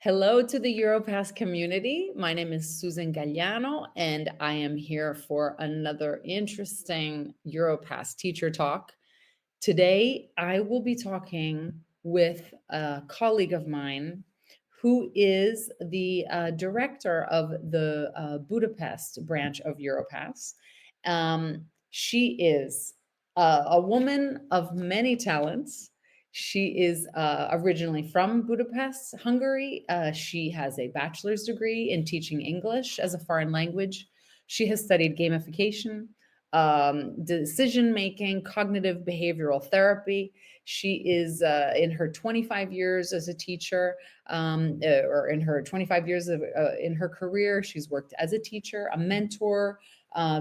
Hello to the Europass community. My name is Susan Galliano, and I am here for another interesting Europass teacher talk. Today, I will be talking with a colleague of mine who is the director of the Budapest branch of Europass. She is a woman of many talents. She is originally from Budapest, Hungary. She has a bachelor's degree in teaching English as a foreign language. She has studied gamification, decision making, cognitive behavioral therapy. She is in her 25 years as a teacher, or in her 25 years of in her career. She's worked as a teacher, a mentor,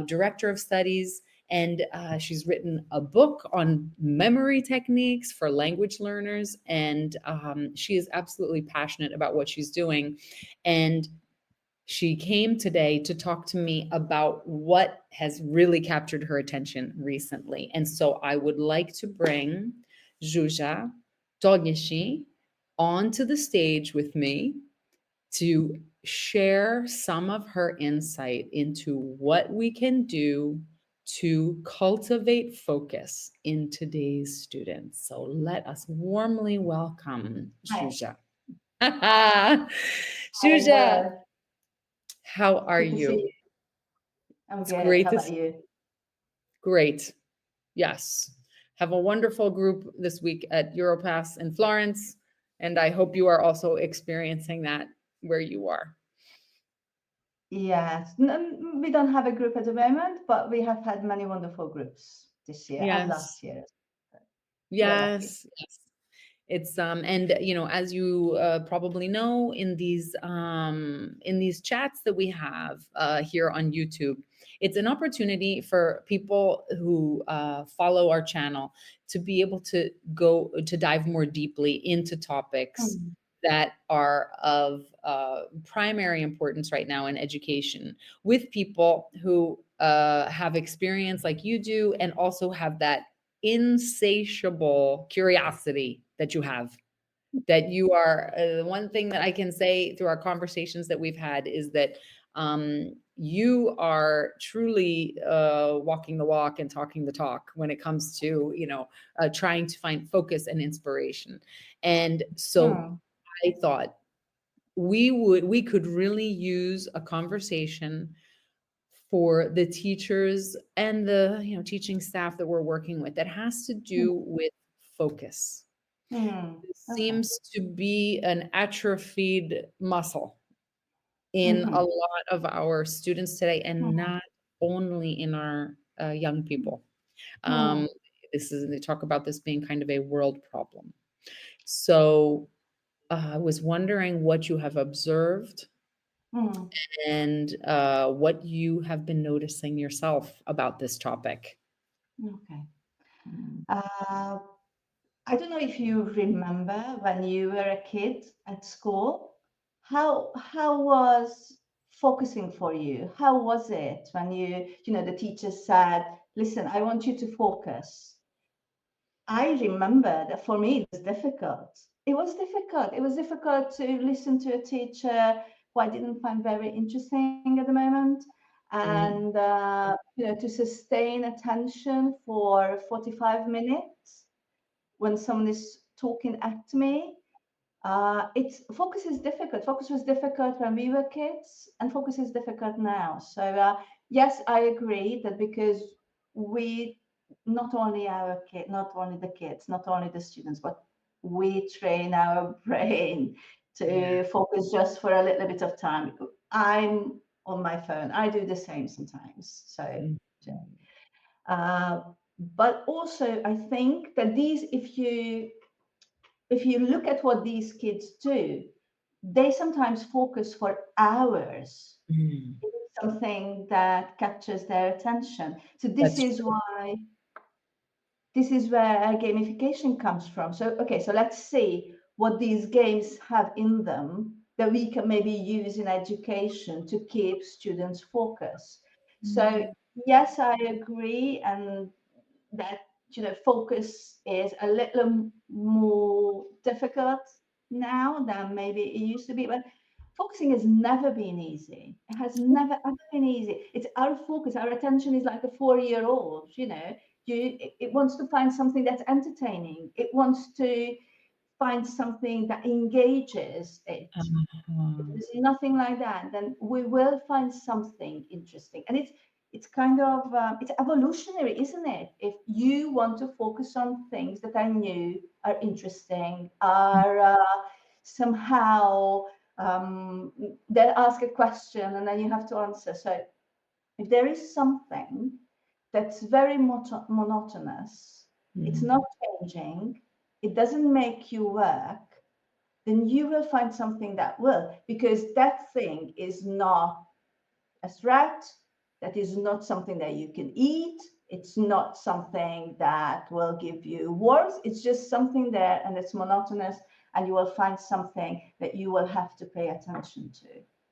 director of studies, and she's written a book on memory techniques for language learners. And she is absolutely passionate about what she's doing. And she came today to talk to me about what has really captured her attention recently. And so I would like to bring Zsuzsa Tolnyeshi onto the stage with me to share some of her insight into what we can do to cultivate focus in today's students. So let us warmly welcome Hi, Zsuzsa. hi, Zsuzsa, well, how are good to see you? you. I'm It's good. great How to about you? great. Yes. Have a wonderful group this week at Europass in Florence, and I hope you are also experiencing that where you are. Yes, we don't have a group at the moment, but we have had many wonderful groups this year and Yes. last year. We're lucky. Yes. Yes. It's and as you probably know, in these chats that we have here on YouTube, it's an opportunity for people who follow our channel to be able to go to dive more deeply into topics Mm, that are of primary importance right now in education, with people who have experience like you do, and also have that insatiable curiosity that you have. That you are one thing that I can say through our conversations that we've had is that you are truly walking the walk and talking the talk when it comes to trying to find focus and inspiration. And so mm, I thought we could really use a conversation for the teachers and the teaching staff that we're working with that has to mm, do with focus. This okay. seems to be an atrophied muscle in a Mm-hmm. lot of our students today, and Mm, not only in our young people. um, mm, this is they talk about this being kind of a world problem. So I was wondering what you have observed, mm, and what you have been noticing yourself about this topic. okay. Uh, I don't know if you remember when you were a kid at school, how was focusing for you? How was it when the teacher said, "Listen, I want you to focus." I remember that for me it was difficult. It was difficult. It was difficult to listen to a teacher who I didn't find very interesting at the moment, Mhm. and to sustain attention for 45 minutes when someone is talking at me. It's focus is difficult. Focus was difficult when we were kids, and focus is difficult now. So yes, I agree that because we not only our kid, not only the kids, not only the students, but we train our brain Yeah. to focus just for a little bit of time. I'm on my phone. I do the same sometimes. So. Mhm. Uh, but also, I think that these, if you look at what these kids do, they sometimes focus for hours. Mhm. It's something that captures their attention. So That's true. this is where gamification comes from. So okay, so let's see what these games have in them that we can maybe use in education to keep students focused. So Mm. yes, I agree, and that focus is a little more difficult now than maybe it used to be. But focusing has never been easy. It has never ever been easy. It's our focus, our attention is like a 4 year old, you know. It wants to find something that's entertaining. It wants to find something that engages it. If Uh-huh. there's nothing like that, then we will find something interesting. And it's kind of it's evolutionary, isn't it? If you want to focus on things that are new, are interesting, are somehow they ask a question and then you have to answer. So if there is something that's very monotonous, it's Mm. not changing, it doesn't make you work, then you will find something that will, because that thing is not a threat, that is not something that you can eat, it's not something that will give you warmth, it's just something there and it's monotonous, and you will find something that you will have to pay attention to.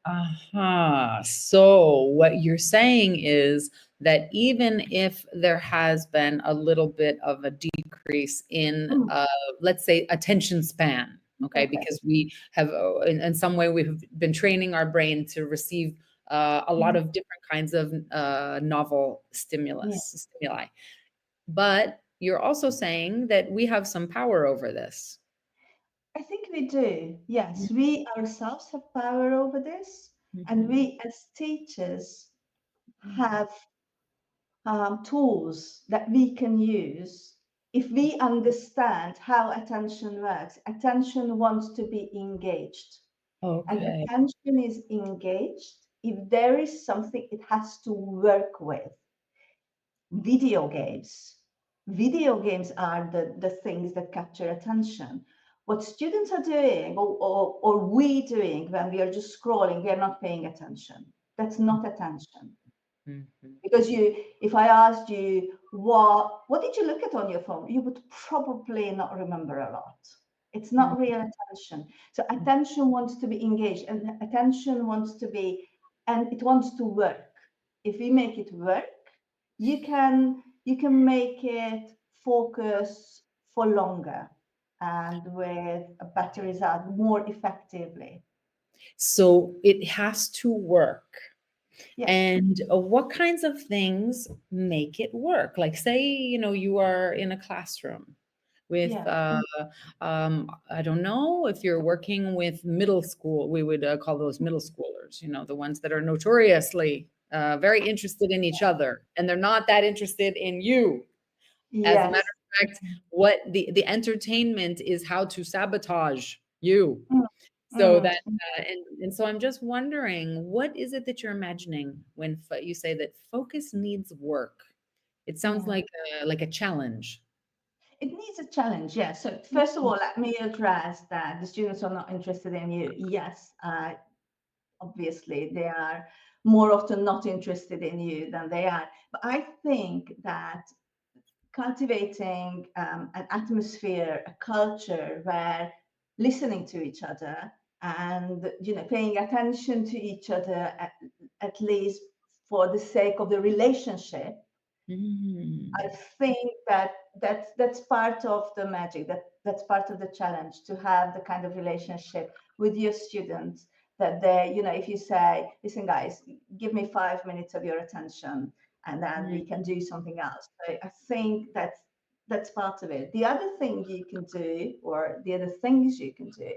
Uh-huh. So what you're saying is that even if there has been a little bit of a decrease in, Mm, let's say, attention span, okay, okay. because we have, in some way, we've been training our brain to receive a lot Mm, of different kinds of novel yeah. stimuli. But you're also saying that we have some power over this. I think we do. Yes, we ourselves have power over this, and Mhm. we as teachers have tools that we can use if we understand how attention works. Attention wants to be engaged, and Okay. attention is engaged if there is something it has to work with. Video games. Video games are the things that capture attention. What students are doing, or we doing when we are just scrolling, we are not paying attention. That's not attention. Mhm. Because if I asked you what did you look at on your phone, you would probably not remember a lot. It's not real attention. So attention wants to be engaged, and attention wants to be, and it wants to work. If we make it work, you can make it focus for longer and with a better result more effectively. So it has to work. Yes. And what kinds of things make it work? Like, say, you are in a classroom with, Yeah. I don't know, if you're working with middle school, we would call those middle schoolers, the ones that are notoriously very interested in each other, and they're not that interested in you. As a matter Yes. of fact, what the entertainment is how to sabotage you. Mm, So mm, that, and so I'm just wondering, what is it that you're imagining when you say that focus needs work? It sounds yeah. like a challenge. It needs a challenge, yes. So first of all, let me address that the students are not interested in you. Yes, obviously they are more often not interested in you than they are. But I think that cultivating an atmosphere, a culture where listening to each other and paying attention to each other at least for the sake of the relationship. I Mm. think that's part of the magic. That's part of the challenge, to have the kind of relationship with your students that they, if you say, listen, guys, give me 5 minutes of your attention, and then Mm. we can do something else. So I think that's part of it. The other thing you can do, or the other things you can do,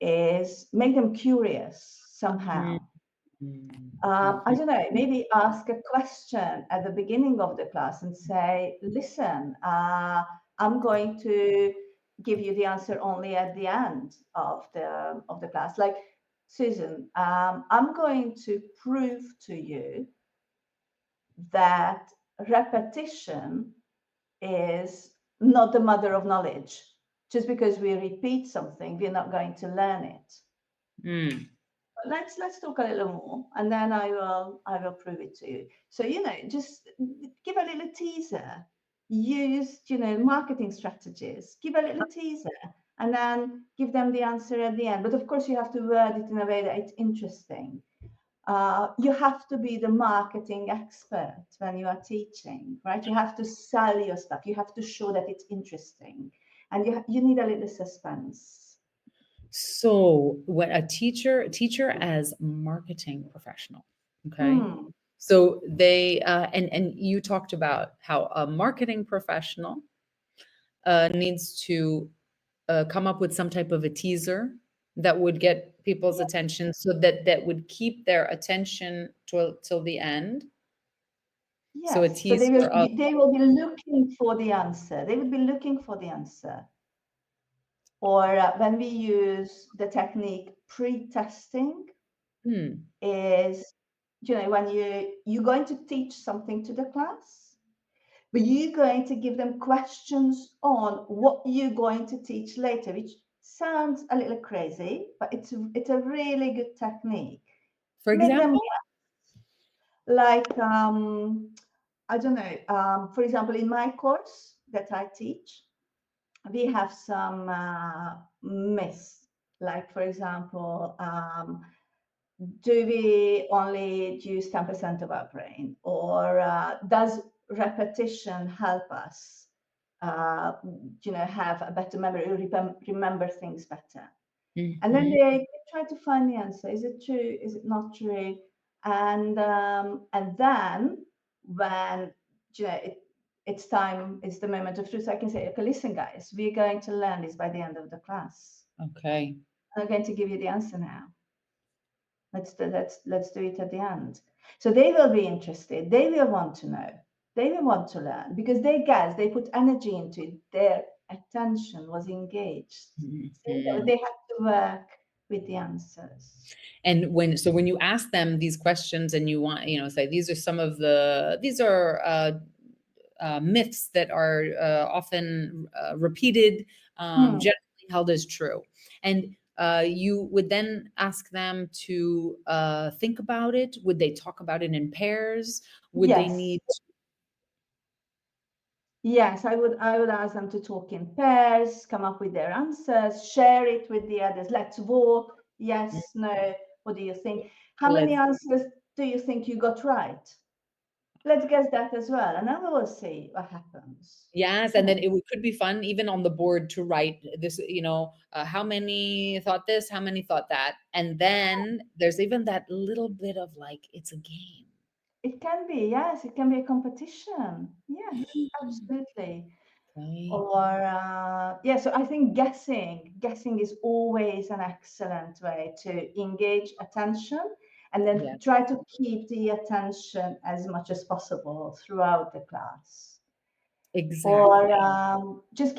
is make them curious Mm. somehow. Mm. I Mhm. don't know, maybe ask a question at the beginning of the class and say, listen, I'm going to give you the answer only at the end of the class. Like, Susan, I'm going to prove to you that repetition is not the mother of knowledge. Just because we repeat something, we're not going to learn it. Mm. Let's talk a little more, and then I will prove it to you. So just give a little teaser. Use marketing strategies. Give a little teaser, and then give them the answer at the end. But of course, you have to word it in a way that it's interesting. You have to be the marketing expert when you are teaching, right? You have to sell your stuff. You have to show that it's interesting, and you need a little suspense. So, when a teacher as marketing professional, okay? Hmm. So they and you talked about how a marketing professional needs to come up with some type of a teaser that would get people's attention, so that that would keep their attention till the end. So a Yes, so teaser of they will be looking for the answer. They will be looking for the answer. Or when we use the technique pre-testing, hmm, is when you're going to teach something to the class, but you're going to give them questions on what you're going to teach later, which sounds a little crazy, but it's a really good technique. for Make them example? like I don't know. For example, in my course that I teach, we have some myths. Like, for example, do we only use 10% of our brain? Or does repetition help us, have a better memory, remember things better? And then Mhm. they try to find the answer. Is it true? Is it not true? And then when it's time, it's the moment of truth. I can say, okay, listen, guys, we're going to learn this by the end of the class. Okay. I'm going to give you the answer now. Let's do it at the end. So they will be interested. They will want to know. They will want to learn because they put energy into it. Their attention was engaged. Mhm. They have to work with the answers. And when you ask them these questions and you want, say these are some of these are myths that are often repeated, Hmm. generally held as true. And you would then ask them to think about it. Would they talk about it in pairs? Would they Yes. need Yes, I would ask them to talk in pairs, come up with their answers, share it with the others. Let's vote. to Yes, no. What do you think? How many let's answers do you think you got right? Let's guess that as well, and then we will see what happens. Yes, You and know, then could be fun even on the board to write this, how many thought this, how many thought that. And then there's even that little bit of like, it's a game. it can be, yes, it can be a competition. Yes, Mhm. absolutely. Right? Or yeah, so I think guessing is always an excellent way to engage attention and then Yeah, try to keep the attention as much as possible throughout the class. Or exactly. just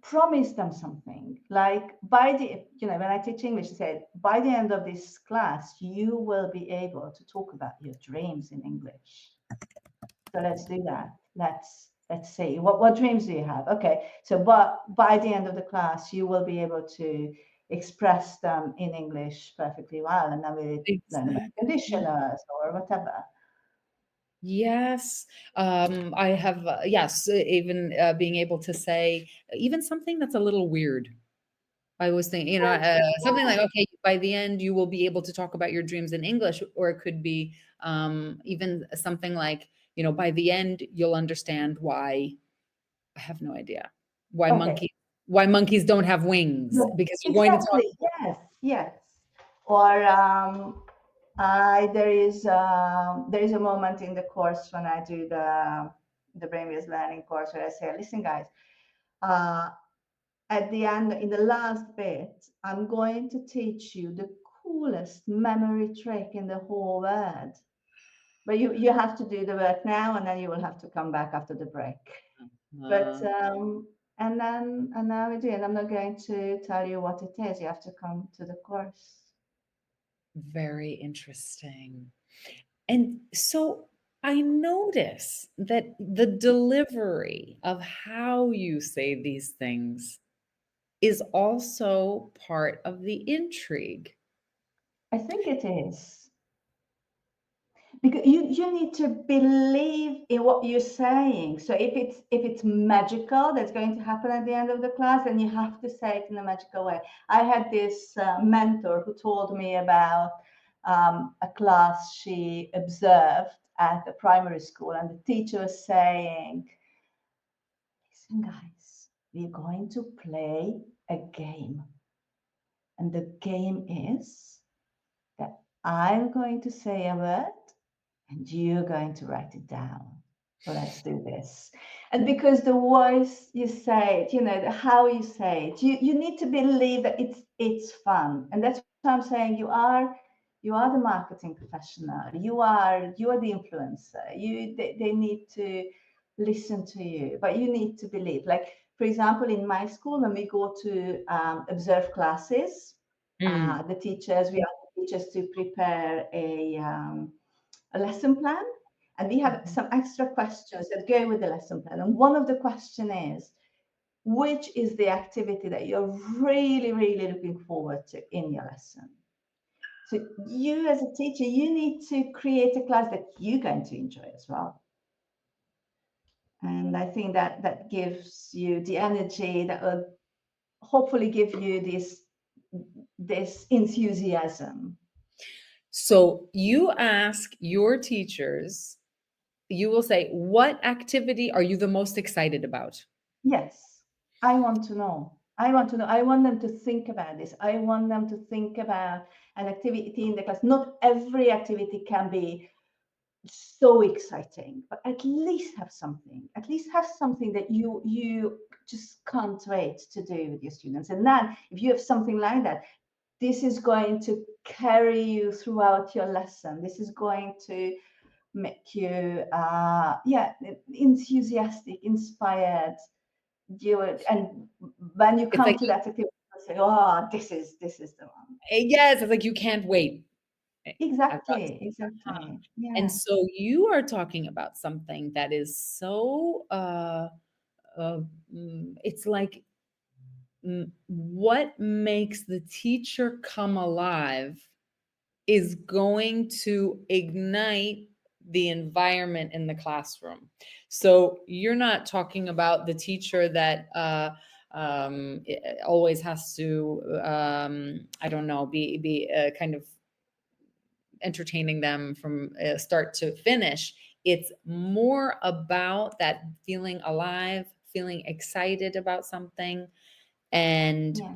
promise them something like by the when I teach English, I said by the end of this class you will be able to talk about your dreams in English. So let's do that. Let's see. What dreams do you have? Okay. So but by the end of the class, you will be able to express them in English perfectly well. And then we learn about Exactly. conditioners or whatever. Yes. I have, yes, even being able to say even something that's a little weird. I was thinking, Yes, something yes. like, okay, by the end, you will be able to talk about your dreams in English, or it could be even something like, by the end, you'll understand why. I have no idea why Okay. monkeys don't have wings, No, because you're going to talk. exactly. Yes, yes. Or there is a moment in the course when I do the brainwaves learning course where I say, listen, guys. Uh, at the end, in the last bit, I'm going to teach you the coolest memory trick in the whole world. But you have to do the work now, and then you will have to come back after the break. But Uh, and now we do, and I'm not going to tell you what it is. You have to come to the course. Very interesting. And so I notice that the delivery of how you say these things is also part of the intrigue. I think it is. Because you need to believe in what you're saying. So if it's magical that's going to happen at the end of the class, then you have to say it in a magical way. I had this mentor who told me about a class she observed at the primary school, and the teacher was saying, listen, guys, we're going to play a game. And the game is that I'm going to say a word and you're going to write it down. So let's do this. And because the voice you say it, how you say it, you need to believe that it's fun. And that's what I'm saying. You are the marketing professional. You are the influencer. They need to listen to you, but you need to believe. Like, for example, in my school, when we go to observe classes, Mm. we ask the teachers to prepare a lesson plan, and we have Mhm. some extra questions that go with the lesson plan. And one of the question is, which is the activity that you're really, really looking forward to in your lesson? So you as a teacher, you need to create a class that you're going to enjoy as well. And I think that gives you the energy that will hopefully give you this enthusiasm. So you ask your teachers, you will say, "What activity are you the most excited about?" Yes, I want to know. I want to know. I want them to think about this. I want them to think about an activity in the class. Not every activity can be so exciting, but at least have something. At least have something that you just can't wait to do with your students. And then if you have something like that, this is going to carry you throughout your lesson. This is going to make you enthusiastic, inspired. And when you It's come like to that activity, you say, "Oh, this is the one." yes, it's like you can't wait. I've got Exactly, exactly. and Yeah, so you are talking about something that is so, uh, it's like, what makes the teacher come alive is going to ignite the environment in the classroom. So you're not talking about the teacher that always has to, I don't know, be kind of entertaining them from start to finish. It's more about that feeling alive, feeling excited about something, and yes.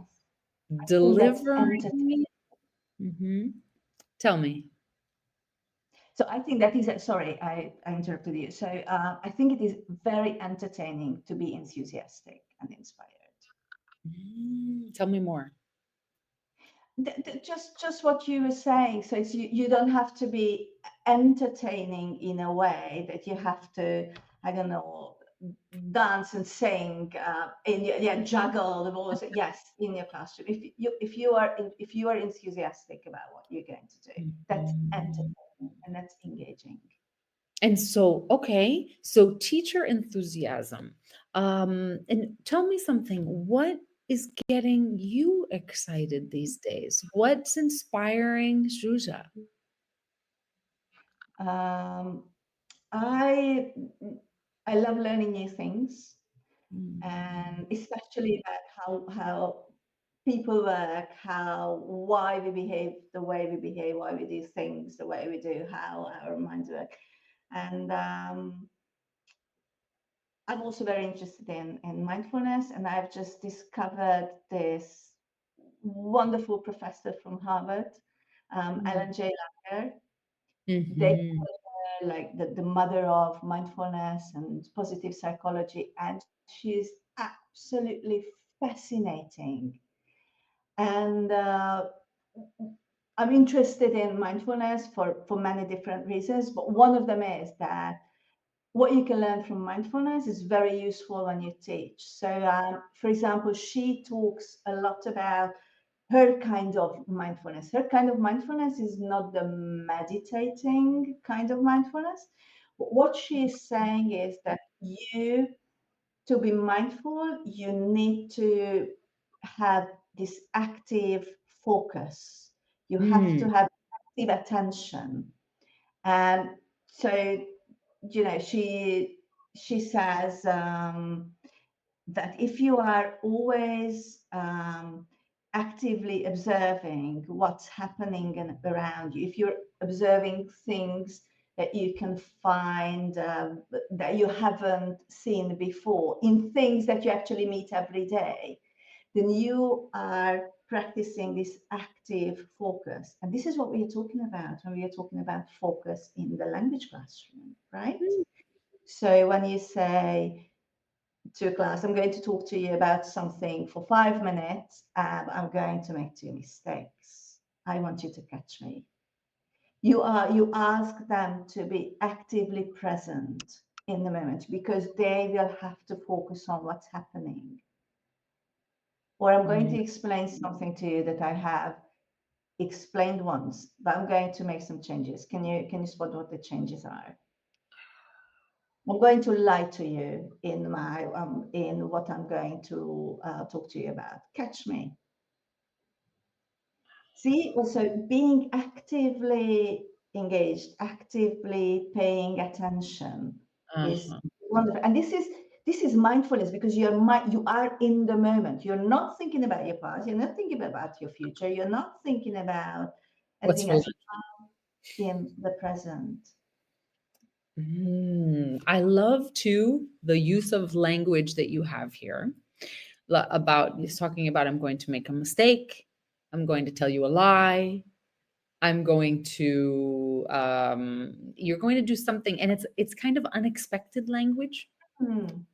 I think that's delivering. entertaining. Mhm. Tell me. So I think that is, sorry, I interrupted you. So I think it is very entertaining to be enthusiastic and inspired. Tell me more. Just what you were saying. So you don't have to be entertaining in a way that you have to, I don't know, dance and sing, juggle the balls. Yes, in your classroom. If you are enthusiastic about what you're going to do, that's Mhm. entertaining and that's engaging. And so, okay, so teacher enthusiasm. And tell me something, what is getting you excited these days? What's inspiring Zsuzsa? Um, I I love learning new things, and Mm. especially about how people work, why we behave the way we behave, why we do things the way we do, how our minds work. And I'm also very interested in mindfulness, and I've just discovered this wonderful professor from Harvard, Mm. Ellen J. Langer. They Mhm. call her like the mother of mindfulness and positive psychology, and she's absolutely fascinating. And I'm interested in mindfulness for many different reasons, but one of them is that what you can learn from mindfulness is very useful when you teach. So, for example, she talks a lot about her kind of mindfulness. Her kind of mindfulness is not the meditating kind of mindfulness. But what she is saying is that to be mindful, you need to have this active focus. You have to Mm. have active attention. And so, she says that if you are always actively observing what's happening around you, if you're observing things that you can find that you haven't seen before, in things that you actually meet every day, then you are practicing this active focus. And this is what we are talking about when we are talking about focus in the language classroom, right? Mm. So when you say to a class, I'm going to talk to you about something for 5 minutes, and I'm going to make 2 mistakes. I want you to catch me. You ask them to be actively present in the moment because they will have to focus on what's happening. Or I'm going to Mm. explain something to you that I have explained once, but I'm going to make some changes. Can you spot what the changes are? I'm going to lie to you in my in what I'm going to talk to you about. Catch me. See, also being actively engaged, actively paying attention is Uh-huh. wonderful. And this is mindfulness because you are in the moment. You're not thinking about your past. You're not thinking about your future. You're not thinking about What's anything for else. lunch? In the present. I love too the use of language that you have here about just talking about I'm going to make a mistake. I'm going to tell you a lie. I'm going to you're going to do something, and it's kind of unexpected language Hmm.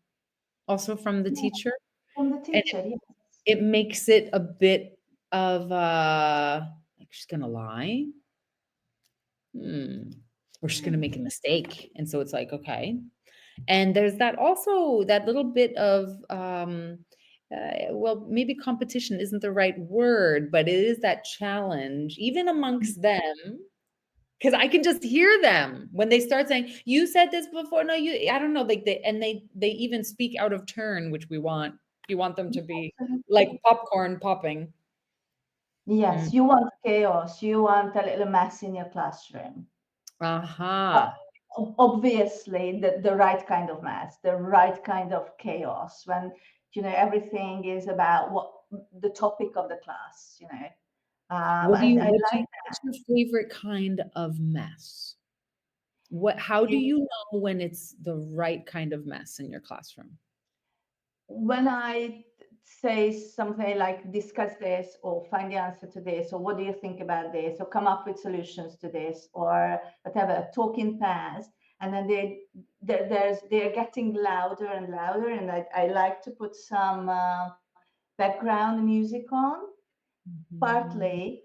also from the Yeah, teacher, from the and teacher, yes. it makes it a bit of like she's gonna lie. Hmm. Or she's gonna make a mistake. And so it's like, okay. And there's that also that little bit of well, maybe competition isn't the right word, but it is that challenge, even amongst them, because I can just hear them when they start saying, "You said this before." No, you. I don't know. Like they even speak out of turn, which we want. You want them to be like Absolutely. popcorn popping. Mm. Yes, you want chaos. You want a little mess in your classroom. Uh, Aha. Obviously, the right kind of mess, the right kind of chaos when everything is about what the topic of the class. What do And you I like what's your favorite kind of mess? How do it you know when it's the right kind of mess in your classroom? when I say something like discuss this or find the answer to this or what do you think about this or come up with solutions to this or whatever, talk in pairs, and then they're getting louder and louder, and I like to put some background music on, Mhm. partly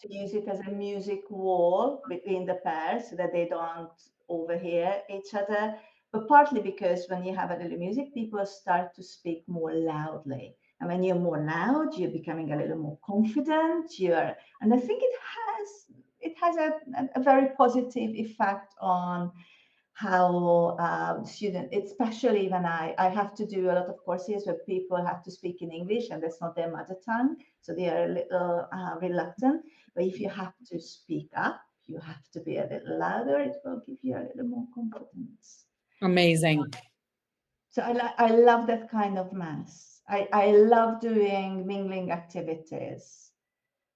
to use it as a music wall between the pairs so that they don't overhear each other, but partly because when you have a little music, people start to speak more loudly. And when you're more loud, you're becoming a little more confident. And I think it has a very positive effect on how students, especially when I have to do a lot of courses where people have to speak in English and that's not their mother tongue, so they are a little reluctant. But if you have to speak up, you have to be a little louder. It will give you a little more confidence. Amazing. So I love that kind of mass. I love doing mingling activities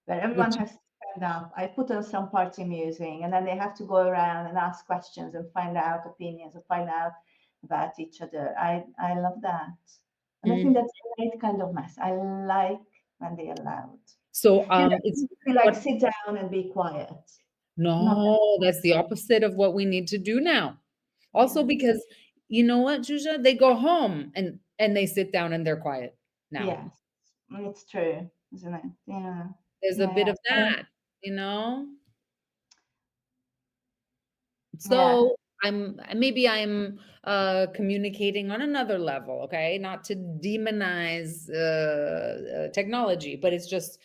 where everyone Which has to stand up. I put on some party music, and then they have to go around and ask questions and find out opinions and find out about each other. I love that, and I think mm. that's the right kind of mess. I like when they are loud. So, it's Be like what sit down and be quiet. Not that. no, that's the opposite of what we need to do now. Also Yes, because you know what, Zsuzsa? They go home and they sit down and they're quiet now. yes, it's true, isn't it? Yeah, There's a yeah, bit yeah. of that, you know? Yeah. So I'm communicating on another level, okay? Not to demonize technology, but it's just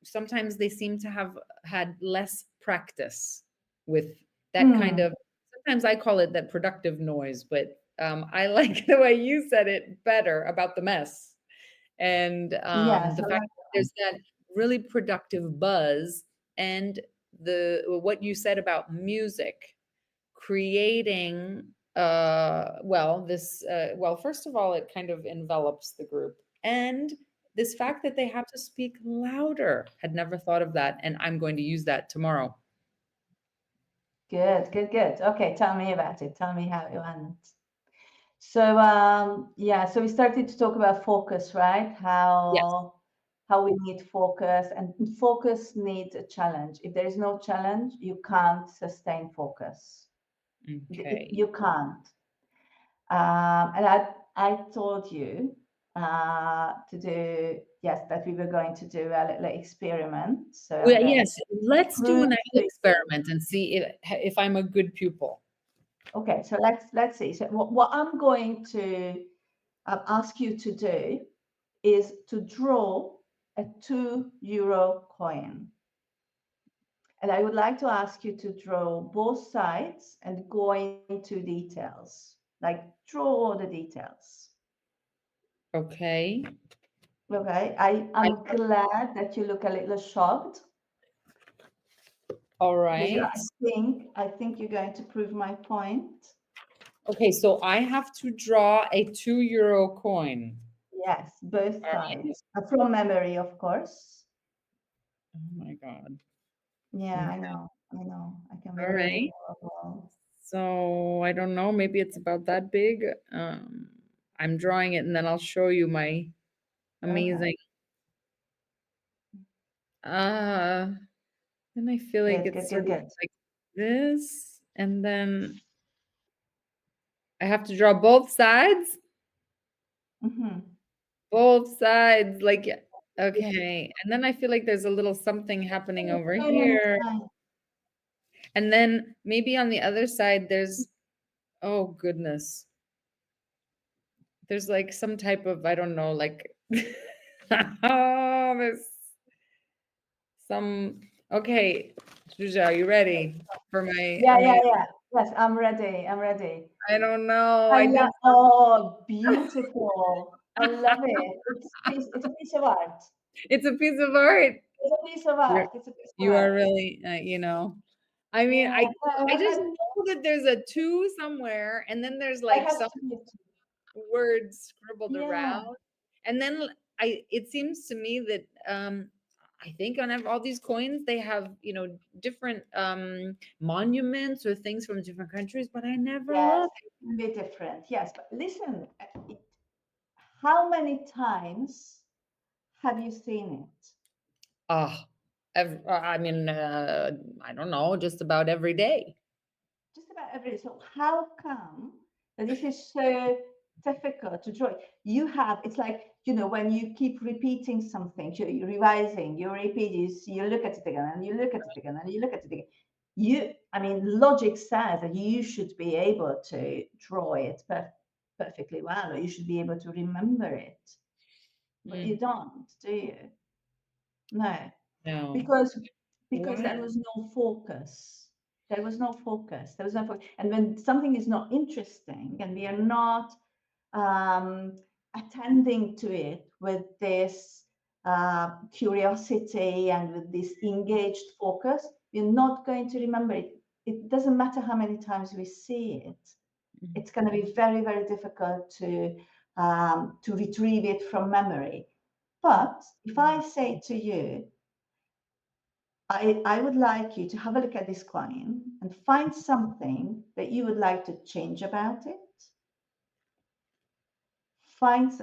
sometimes they seem to have had less practice with that kind Hmm. of. Sometimes I call it that productive noise, but I like the way you said it better about the mess and Yes, the I fact like that that. there's that really productive buzz and the what you said about music creating well, first of all, it kind of envelops the group, and this fact that they have to speak louder, had never thought of that, and I'm going to use that tomorrow. Good, good, good. Okay, tell me about it. Tell me how it went. So yeah, so we started to talk about focus, right? Yes. how we need focus, and focus needs a challenge. If there is no challenge, you can't sustain focus. Okay. You can't. And I told you to do, yes, that we were going to do a little experiment. So I'm Well, going yes, to let's do prove an to you. experiment and see if I'm a good pupil. Okay, so let's see. So what I'm going to ask you to do is to draw a €2 coin. And I would like to ask you to draw both sides and go into details, like draw all the details. Okay. Okay, I I'm glad that you look a little shocked All because right. I think you're going to prove my point. Okay, so I have to draw a €2 coin. Yes, both All right. sides. From memory, of course. Oh my God. Yeah, Okay. I know. I can be All really right. horrible. So I don't know, maybe it's about that big. I'm drawing it and then I'll show you my Okay, amazing. Uh, then I feel like good, good, it's good, sort of good. like this, and then I have to draw both sides. Mm-hmm. Both sides, like, okay. And then I feel like there's a little something happening over No, no, it's here. fine. And then maybe on the other side, oh goodness, there's like some type of, I don't know, like, oh, there's some, okay, Juja, are you ready for my Yeah, yeah, amazing? yeah. Yes, I'm ready. I'm ready. I don't know. I I love. did Oh, beautiful. I love it. It's a piece of art. It's a piece of art. It's a piece of You're art. It's a piece of you are art. really, I mean, Yeah, I just know that there's a 2 somewhere, and then there's, I like, have some to be. words scribbled Yeah. around, and then I it seems to me that, I think on all these coins, they have, different, monuments or things from different countries, but I never Yes, look. it can be different. Yes, but listen, how many times have you seen it? Ah, I mean, I don't know, just about every day. Just about every. So how come that this is so difficult to draw? You have. It's like when you keep repeating something, you're revising, you repeat, you look at it again, and you look at it again, and you look at it again. I mean, logic says that you should be able to draw it perfectly well, or you should be able to remember it, but you Mm, don't, do you? No, no. because Why? there was no focus. There was no focus. There was no focus. And when something is not interesting and we are not um, attending to it with this curiosity and with this engaged focus, we're not going to remember it. It doesn't matter how many times we see it. Mhm. It's going to be very, very difficult to retrieve it from memory. But if I say to you, I would like you to have a look at this coin and find something that you would like to change about it.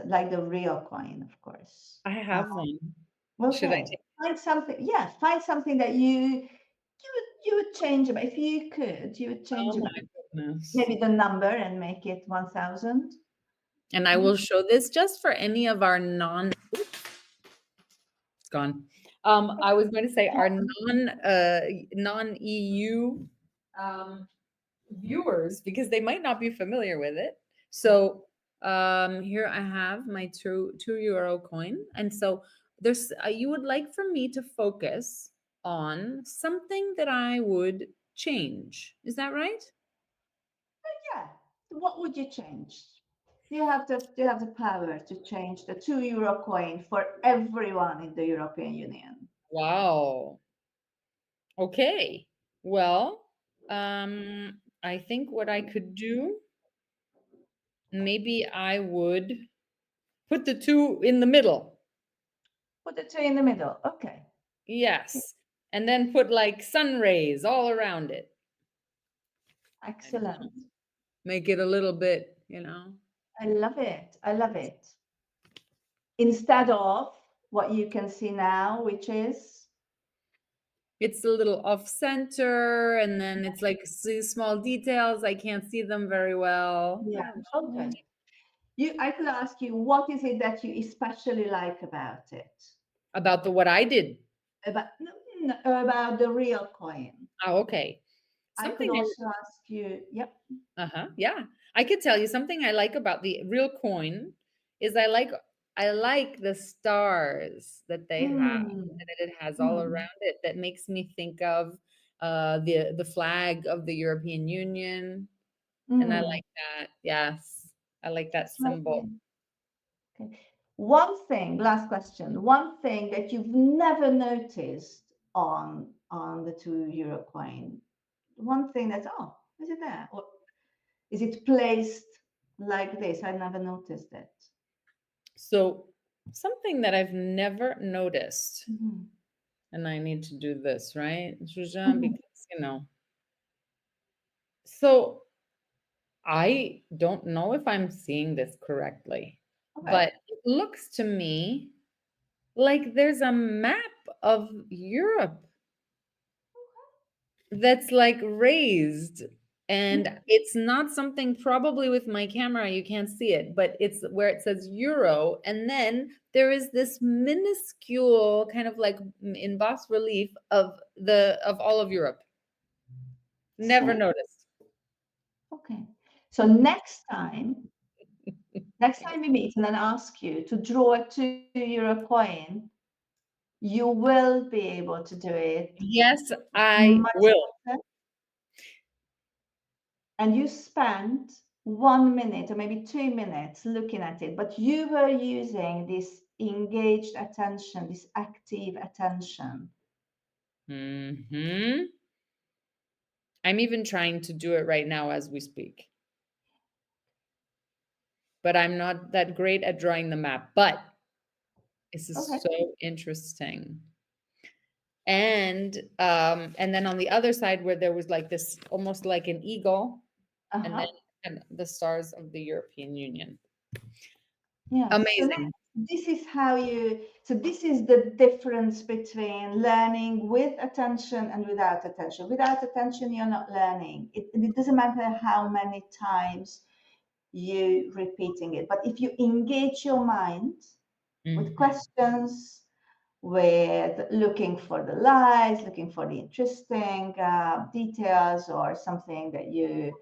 Like the real coin, of course. I have one. Should I Okay, take find something. Yeah, find something that you would change about. If you could, you would change Oh my about goodness. maybe the number and make it 1,000. And I Mhm. will show this just for any of our it's gone. I was going to say our non-EU um, viewers because they might not be familiar with it. So here I have my €2 coin, and so there's you would like for me to focus on something that I would change. Is that right? Yeah. What would you change? You have the power to change the €2 coin for everyone in the European Union. Wow. Okay. Well, I think what I could do, maybe I would put the 2 in the middle. Put the two in the middle. Okay. Yes. And then put like sun rays all around it. I don't know. Excellent. Make it a little bit, I love it. I love it. Instead of what you can see now, which is It's a little off center, and then it's like small details. I can't see them very well. yeah. Okay. I could ask you, what is it that you especially like about it? About the what I did. About no, no, about the real coin. Oh, okay. I could Something also ask you, yep. uh-huh, yeah. I could tell you something I like about the real coin is I like the stars that they have, Mm, that it has all mm, around it. That makes me think of the flag of the European Union, and I mm. like that. Yes. I like that That's symbol. lovely. Okay. One thing, last question. One thing that you've never noticed on the 2 euro coin. One thing that's, oh, is it there? Or is it placed like this? I never noticed it. So, something that I've never noticed, Mhm. and I need to do this, right, Jujan? Mhm. Because, so I don't know if I'm seeing this correctly, Okay. but it looks to me like there's a map of Europe that's like raised. And it's not something probably with my camera, you can't see it, but it's where it says Euro. And then there is this minuscule kind of like in bas relief of all of Europe. Never Same. noticed. Okay. So next time we meet and then ask you to draw a 2 euro coin, you will be able to do it Yes, I much will. better. And you spent 1 minute or maybe 2 minutes looking at it, but you were using this engaged attention, this active attention. Hmm. I'm even trying to do it right now as we speak, but I'm not that great at drawing the map. But this is Okay. so interesting. And then on the other side where there was like this almost like an eagle, and then Uh-huh. and the stars of the European Union. Yes. So Amazing. this is the difference between learning with attention and without attention. Without attention, you're not learning. It doesn't matter how many times you repeating it. But if you engage your mind with Mhm. questions, with looking for the lies, looking for the interesting details or something that you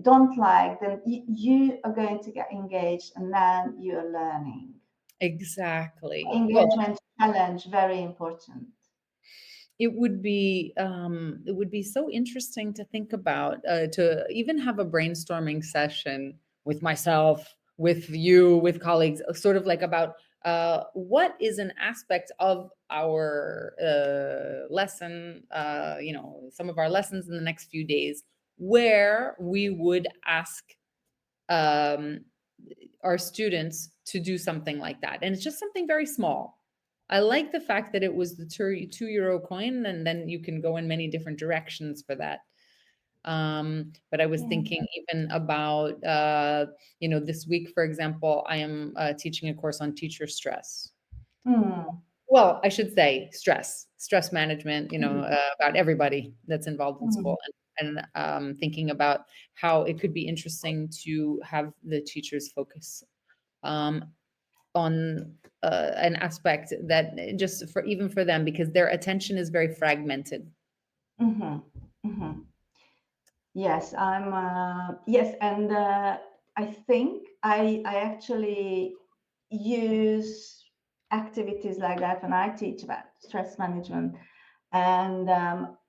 don't like, then you are going to get engaged and then you're learning. Exactly. Well, Engagement challenge, very important. it would be so interesting to think about, to even have a brainstorming session with myself, with you, with colleagues, sort of like about what is an aspect of our lesson, some of our lessons in the next few days, where we would ask um, our students to do something like that. And it's just something very small. I like the fact that it was the 2 euro coin, and then you can go in many different directions for that. But I was Yeah. thinking even about, this week, for example, I am teaching a course on teacher stress. Mm, Well, I should say stress management, mm, about everybody that's involved in mm, school, and thinking about how it could be interesting to have the teachers focus um, on an aspect that just for even for them, because their attention is very fragmented. mhm, mhm. Yes, yes, and I think I actually use activities like that when I teach about stress management, and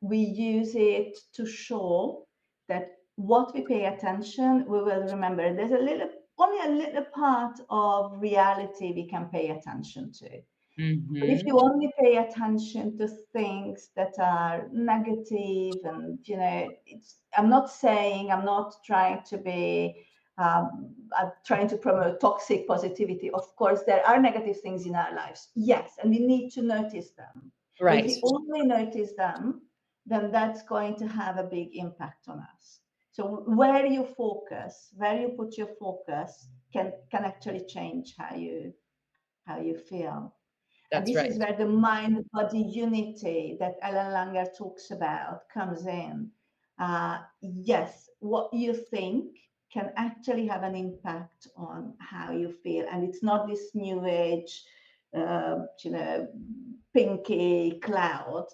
we use it to show that what we pay attention, we will remember. There's only a little part of reality we can pay attention to. But if Hmm. you only pay attention to things that are negative, and I'm not saying, I'm not trying to be, I'm trying to promote toxic positivity. Of course, there are negative things in our lives, yes, and we need to notice them. But if Right. we only notice them, then that's going to have a big impact on us. So where you put your focus can actually change how you feel. And That's this right. is where the mind body unity that Ellen Langer talks about comes in. Yes, what you think can actually have an impact on how you feel. And it's not this new age, you know, pinky cloud.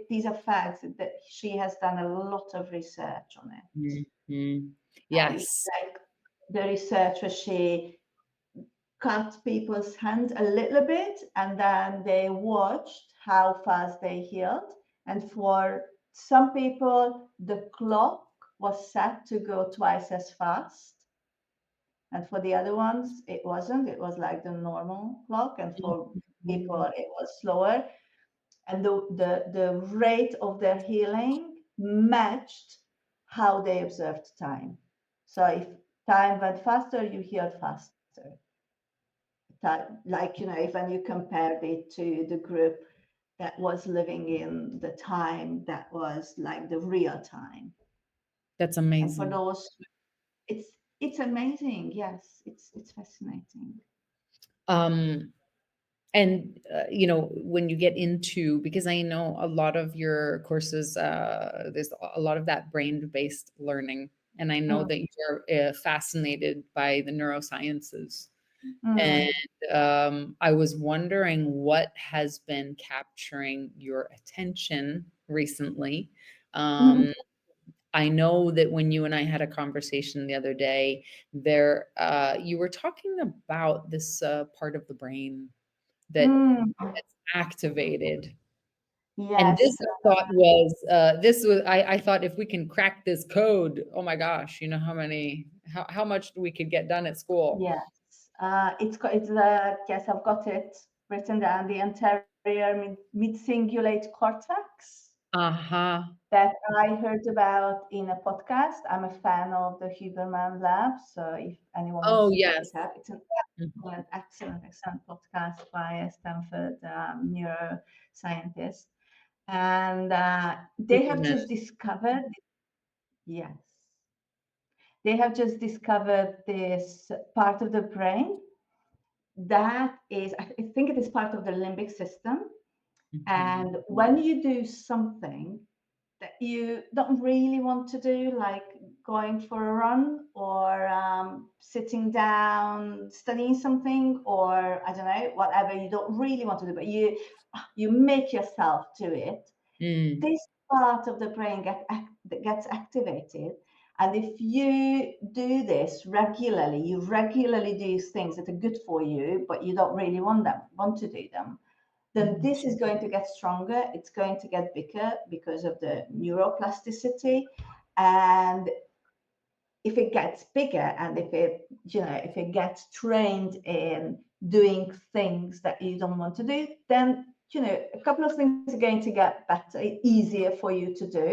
These are facts that she has done a lot of research on it. Mhm. Yes. Like the research where she cut people's hands a little bit and then they watched how fast they healed. And for some people, the clock was set to go twice as fast. And for the other ones, it wasn't. It was like the normal clock. And for people, Mhm. it was slower. And the rate of their healing matched how they observed time. So if time went faster, you healed faster. That, like, you know, if when you compared it to the group that was living in the time that was like the real time. That's And for amazing. those, it's amazing. Yes, it's fascinating. Um, and when you get into, because I know a lot of your courses, there's a lot of that brain-based learning, and I know Mm, that you're fascinated by the neurosciences. And mm, I was wondering what has been capturing your attention recently. mm, Um, I know that when you and I had a conversation the other day, you were talking about this part of the brain that mm. that's activated. And Yes, this was I thought if we can crack this code, oh my gosh, you know how much we could get done at school. yes. It's yes, I've got it written down. The anterior mid-cingulate cortex Uh-huh. that I heard about in a podcast. I'm a fan of the Huberman Lab, so if anyone wants Oh, to check yes. it out, it's an Mhm. excellent podcast by a Stanford neuroscientist, and they have Huberman. just discovered, yes, they have just discovered this part of the brain that is, I think it is part of the limbic system, Mhm. and when you do something that you don't really want to do, like going for a run or sitting down, studying something, or I don't know, whatever you don't really want to do, but you make yourself do it. Mm. This part of the brain gets activated. And if you do this regularly, you regularly do things that are good for you, but you don't really want to do them, then Mm. this is going to get stronger. It's going to get bigger because of the neuroplasticity. And if it gets bigger and if it gets trained in doing things that you don't want to do, then, a couple of things are going to get better, easier for you to do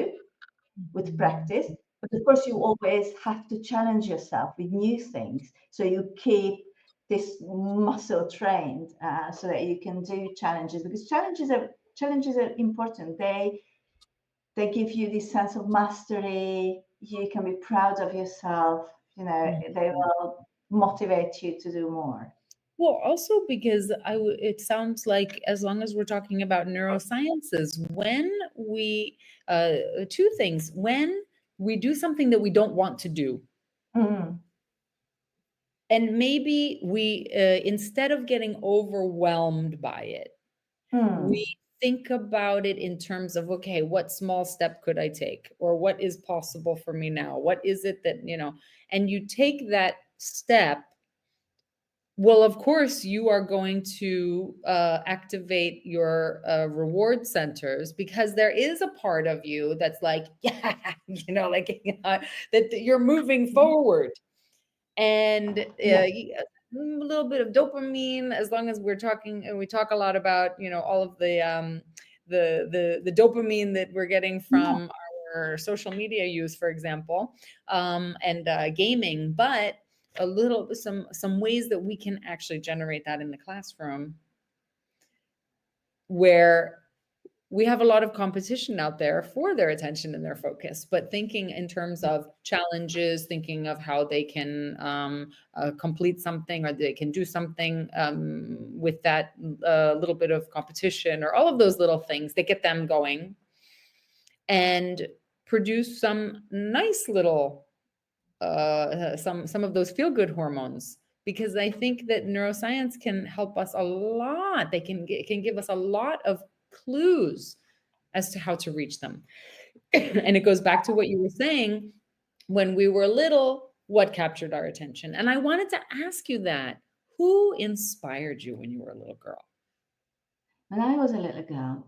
with Mhm. practice. But of course, you always have to challenge yourself with new things. So you keep this muscle trained so that you can do challenges, because challenges are important. They give you this sense of mastery. You can be proud of yourself. They Mhm. will motivate you to do more. Well, also because it sounds like as long as we're talking about neurosciences, when we, uh, two things, when we do something that we don't want to do, Mm, and maybe we, instead of getting overwhelmed by it, we mm, think about it in terms of, okay, what small step could I take? Or what is possible for me now? What is it that, and you take that step. Well, of course, you are going to activate your reward centers, because there is a part of you that's like, yeah, like that you're moving mm. forward. And Yeah. a little bit of dopamine, as long as we're talking, and we talk a lot about, all of the dopamine that we're getting Yeah. from our social media use, for example, and gaming, but some ways that we can actually generate that in the classroom, where we have a lot of competition out there for their attention and their focus, but thinking in terms of challenges, thinking of how they can complete something or they can do something with that little bit of competition or all of those little things that get them going and produce some nice little some of those feel good hormones, because I think that neuroscience can help us a lot. They can it can give us a lot of clues as to how to reach them. And it goes back to what you were saying, when we were little, what captured our attention? And I wanted to ask you that. Who inspired you when you were a little girl? When I was a little girl,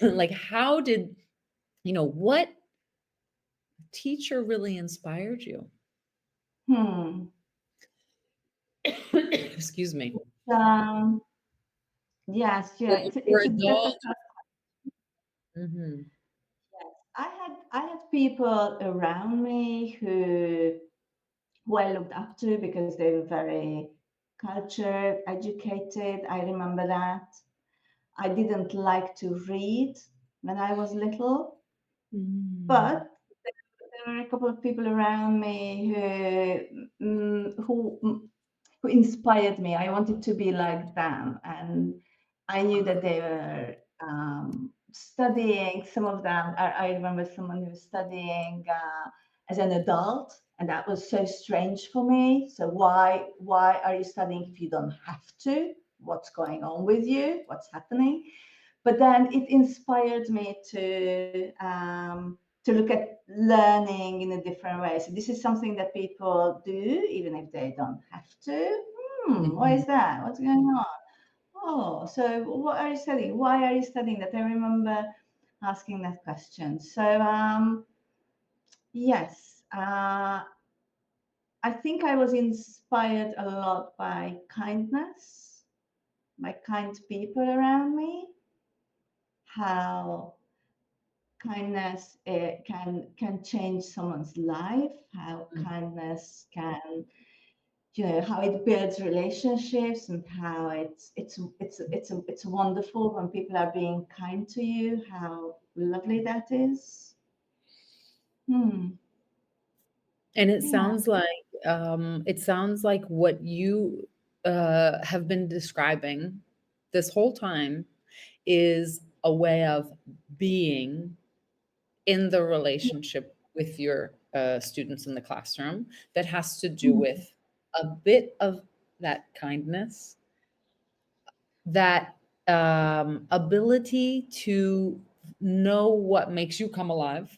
Like how did, what teacher really inspired you? hmm, Excuse me. um, yes, Or yeah, you were it's a adult. difficult. Mhm. Yes. I had people around me who I looked up to because they were very cultured, educated. I remember that. I didn't like to read when I was little, Mm. but there were a couple of people around me who inspired me. I wanted to be like them, and I knew that they were studying. Some of them, I remember someone who was studying as an adult, and that was so strange for me. So why are you studying if you don't have to? What's going on with you? What's happening? But then it inspired me to look at learning in a different way. So this is something that people do even if they don't have to. Why Mhm. is that? What's going on? Oh, so what are you studying? Why are you studying that? I remember asking that question. So yes, I think I was inspired a lot by kindness, by kind people around me, how kindness can change someone's life, how Mm. kindness can, how it builds relationships, and how it's wonderful when people are being kind to you, how lovely that is. Hmm. And Yeah. it sounds like what you have been describing this whole time is a way of being in the relationship with your students in the classroom that has to do Hmm. with a bit of that kindness, that ability to know what makes you come alive,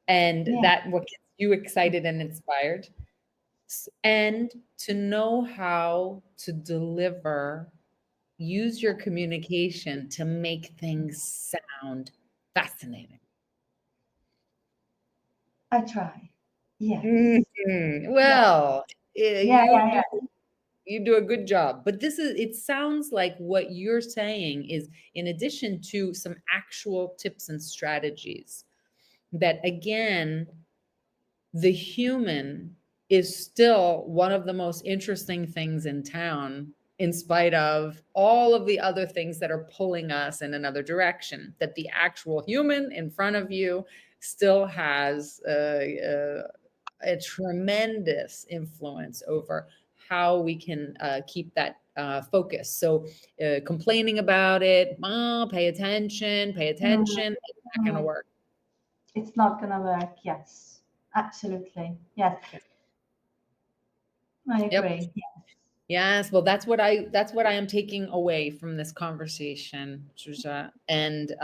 and Yeah, that what gets you excited and inspired, and to know how to deliver, use your communication to make things sound fascinating. I try. Yes. Mhm. Yeah. Well, Yeah. you Yeah. do Yeah. you do a good job. But it sounds like what you're saying is, in addition to some actual tips and strategies, that again, the human is still one of the most interesting things in town, in spite of all of the other things that are pulling us in another direction. That the actual human in front of you still has a tremendous influence over how we can keep that focus. So, complaining about it, oh, pay Hmm. attention, it's not going to Hmm. work. It's not gonna work. Yes. Absolutely. Yes. I Yep. agree. Yeah. Yes, well, that's what I am taking away from this conversation, Shusha, and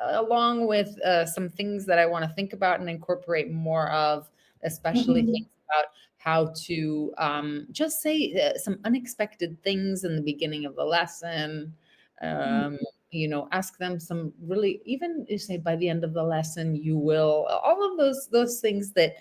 along with some things that I want to think about and incorporate more of, especially Mhm. things about how to just say some unexpected things in the beginning of the lesson. Mm. Um, ask them some really, even you say by the end of the lesson, you will all of those things that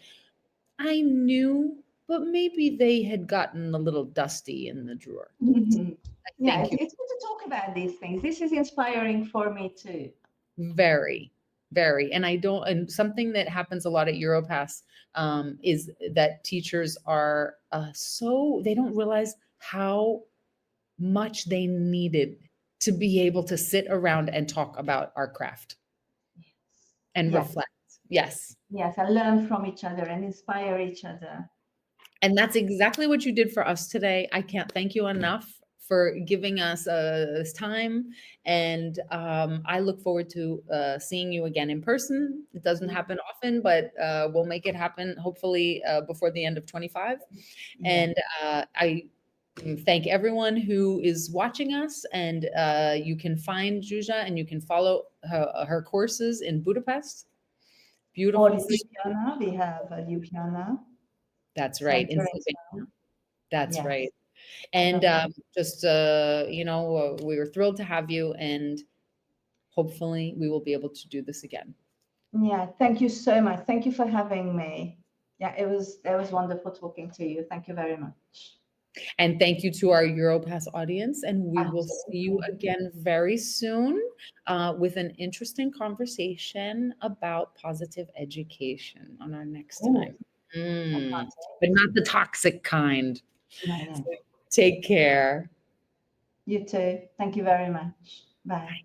I knew, but maybe they had gotten a little dusty in the drawer. Mhm. I Yeah, thank it's, you it's good to talk about these things. This is inspiring for me too. very, very. And I don't, and something that happens a lot at Europass is that teachers are they don't realize how much they needed to be able to sit around and talk about our craft and Yes, reflect. Yes. yes, and learn from each other and inspire each other. And that's exactly what you did for us today. I can't thank you enough for giving us this time. And I look forward to seeing you again in person. It doesn't happen often, but we'll make it happen hopefully before the end of 25. Yeah. And I thank everyone who is watching us. And you can find Juja and you can follow her courses in Budapest. Or Beautiful city. Ljubljana, we have Ljubljana That's right. In Center as Slovenia. well. That's Yes, right. And lovely. just, we were thrilled to have you, and hopefully we will be able to do this again. Yeah, thank you so much. Thank you for having me. Yeah, it was wonderful talking to you. Thank you very much. And thank you to our Europass audience, and we will see you Absolutely. again very soon with an interesting conversation about positive education on our next Oh, time. I can't But wait. not the toxic kind. No, So no. take care. You too. Thank you very much. Bye.